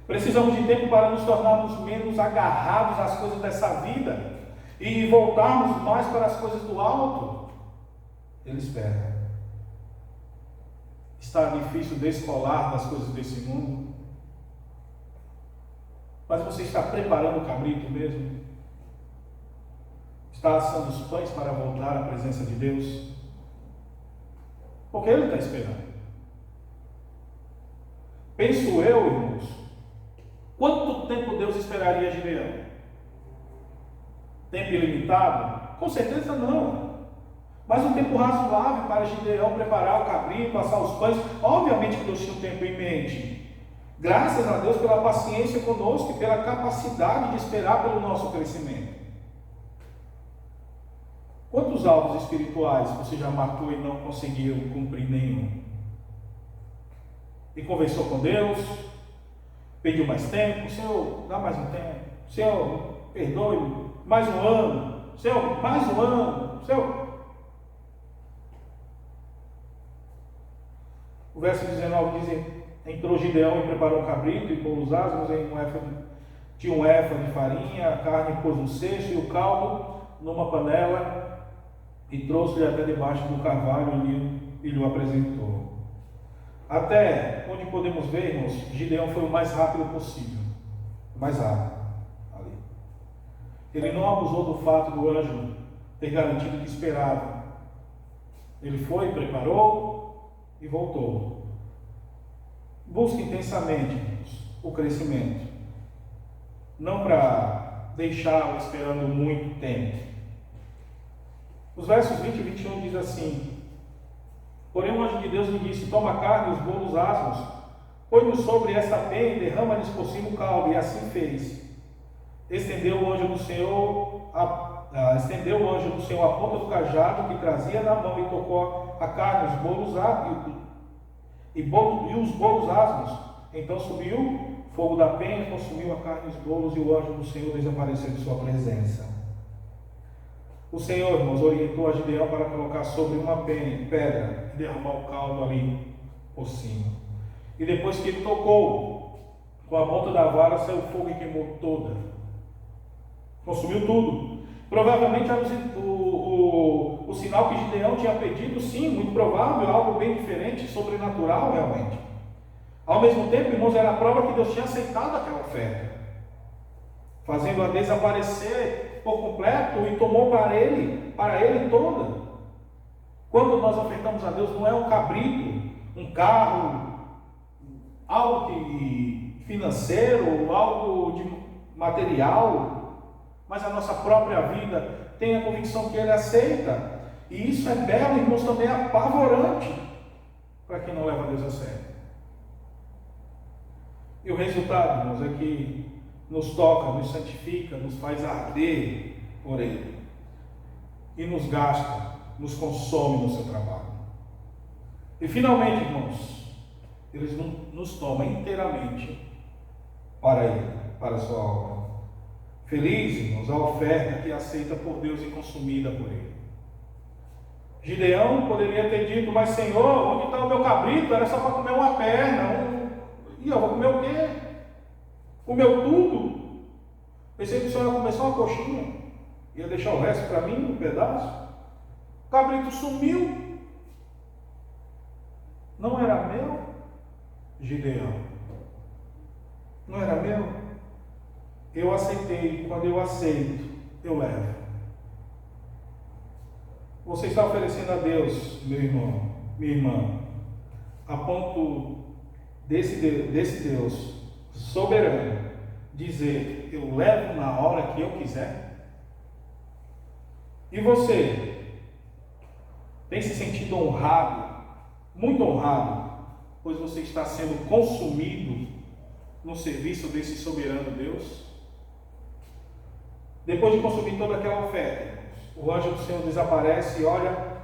Precisamos de tempo para nos tornarmos menos agarrados às coisas dessa vida e voltarmos mais para as coisas do alto? Ele espera. Está difícil descolar das coisas desse mundo? Mas você está preparando o cabrito mesmo? Está assando os pães para voltar à presença de Deus? Porque Ele está esperando. Penso eu, irmãos, quanto tempo Deus esperaria Gideão? Tempo ilimitado? Com certeza não. Mas um tempo razoável para Gideão preparar o cabrito, assar os pães. Obviamente que Deus tinha um tempo em mente. Graças a Deus pela paciência conosco e pela capacidade de esperar pelo nosso crescimento. Quantos alvos espirituais você já marcou e não conseguiu cumprir nenhum? E conversou com Deus, pediu mais tempo, Senhor, dá mais um tempo, Senhor, perdoe-me, mais um ano, Senhor, mais um ano, Senhor. O verso 19 diz: entrou Gideão e preparou um cabrito e pôs os asmos em tinha um éfa de farinha, a carne pôs no cesto e o caldo numa panela e trouxe-lhe até debaixo do carvalho e lhe o apresentou. Até onde podemos ver, irmãos, Gideão foi o mais rápido possível. O mais rápido ali. Ele não abusou do fato do anjo ter garantido que esperava. Ele foi, preparou e voltou. Busque intensamente, irmãos, o crescimento. Não para deixá-lo esperando muito tempo. Os versos 20 e 21 diz assim: porém o anjo de Deus lhe disse: toma a carne e os bolos asmos, põe-nos sobre esta penha e derrama-lhes por cima o caldo. E assim fez. Estendeu o anjo do Senhor a ponta do cajado que trazia na mão e tocou a carne, os bolos e os bolos asmos. Então subiu fogo da penha, consumiu a carne e os bolos, e o anjo do Senhor desapareceu de sua presença. O Senhor, irmãos, orientou a Gideão para colocar sobre uma pedra e derramar o caldo ali por cima. E depois que ele tocou com a ponta da vara, saiu fogo e queimou toda. Consumiu tudo. Provavelmente era o sinal que Gideão tinha pedido, sim, muito provável, algo bem diferente, sobrenatural realmente. Ao mesmo tempo, irmãos, era a prova que Deus tinha aceitado aquela oferta, fazendo-a desaparecer por completo e tomou para ele toda. Quando nós ofertamos a Deus, não é um cabrito, um carro, algo financeiro, algo de material, mas a nossa própria vida. Tenha a convicção que Ele aceita. E isso é belo, irmãos, também apavorante para quem não leva Deus a sério. E o resultado, irmãos, é que nos toca, nos santifica, nos faz arder por Ele. E nos gasta, nos consome no seu trabalho. E finalmente, irmãos, Ele nos toma inteiramente para Ele, para a sua obra. Feliz, irmãos, a oferta que é aceita por Deus e consumida por Ele. Gideão poderia ter dito: mas Senhor, onde está o meu cabrito? Era só para comer uma perna. E eu vou comer o quê? Comeu tudo. Pensei que o Senhor ia comer só uma coxinha, ia deixar o resto para mim, um pedaço. O cabrito sumiu. Não era meu, Gideão. Não era meu. Eu aceitei. Quando eu aceito, eu levo. Você está oferecendo a Deus, meu irmão, minha irmã, a ponto desse Deus soberano dizer: eu levo na hora que eu quiser? E você tem se sentido honrado, muito honrado, pois você está sendo consumido no serviço desse soberano Deus? Depois de consumir toda aquela oferta, o anjo do Senhor desaparece e olha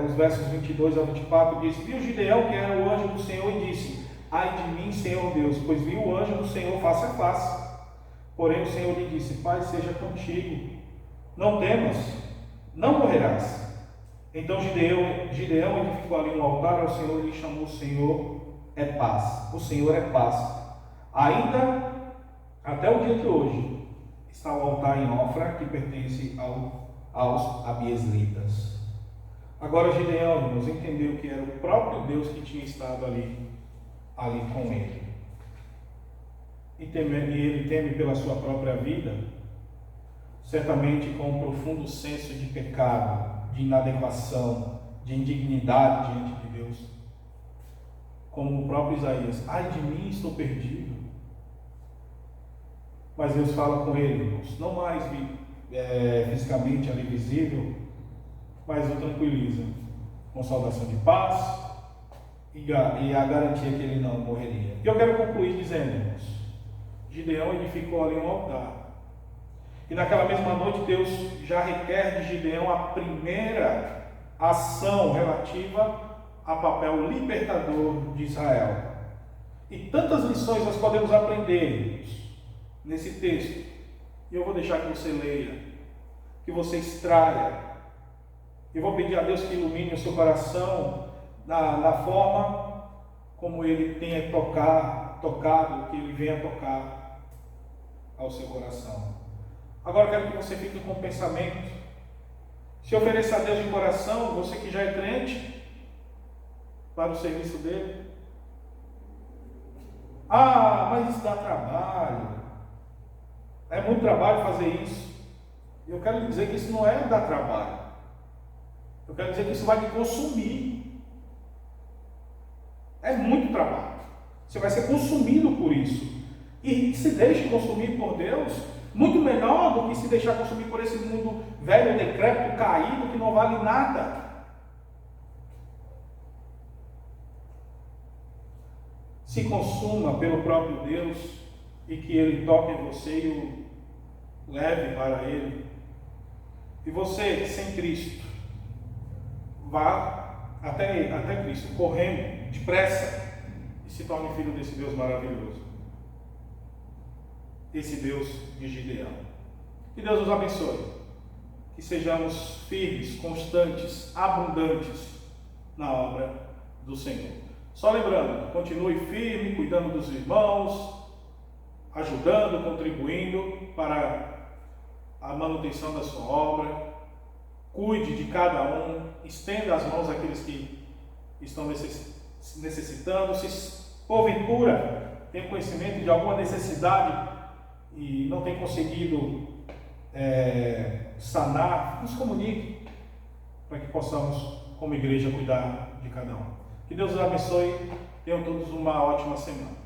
os versos 22 a 24, diz: viu Gideão, que era o anjo do Senhor, e disse: ai de mim, Senhor Deus, pois vi o anjo do Senhor face a face. Porém o Senhor lhe disse: Pai seja contigo, não temas, não morrerás. Então Gideão edificou ali um altar ao Senhor e lhe chamou: o Senhor é paz. O Senhor é paz. Ainda até o dia de hoje está o altar em Ofra, que pertence aos abiesritas. Agora Gideão, irmãos, entendeu que era o próprio Deus que tinha estado ali com ele. E ele teme pela sua própria vida, certamente com um profundo senso de pecado, de inadequação, de indignidade diante de Deus. Como o próprio Isaías: ai de mim, estou perdido. Mas Deus fala com ele, irmãos, não mais fisicamente ali visível, mas o tranquiliza com saudação de paz e a garantia que ele não morreria. E eu quero concluir dizendo, irmãos, Gideão edificou ali um altar. E naquela mesma noite Deus já requer de Gideão a primeira ação relativa a papel libertador de Israel. E tantas lições nós podemos aprender nesse texto. E eu vou deixar que você leia, que você extraia. Eu vou pedir a Deus que ilumine o seu coração na forma como Ele tenha tocado, que Ele venha tocar ao seu coração. Agora eu quero que você fique com o pensamento. Se ofereça a Deus de coração, você que já é crente, para o serviço dele. Ah, mas isso dá trabalho. É muito trabalho fazer isso. Eu quero lhe dizer que isso não é dar trabalho. Eu quero dizer que isso vai te consumir. É muito trabalho. Você vai ser consumido por isso. E se deixe consumir por Deus, muito melhor do que se deixar consumir por esse mundo velho, decrépito, caído, que não vale nada. Se consuma pelo próprio Deus e que Ele toque em você e o leve para Ele. E você, sem Cristo, vá até Cristo, correndo, depressa, e se torne filho desse Deus maravilhoso. Esse Deus de Gideão. Que Deus nos abençoe. Que sejamos firmes, constantes, abundantes na obra do Senhor. Só lembrando, continue firme, cuidando dos irmãos, ajudando, contribuindo para a manutenção da sua obra. Cuide de cada um, estenda as mãos àqueles que estão necessitando. Se porventura tem conhecimento de alguma necessidade e não tem conseguido sanar, nos comunique para que possamos, como igreja, cuidar de cada um. Que Deus os abençoe. Tenham todos uma ótima semana.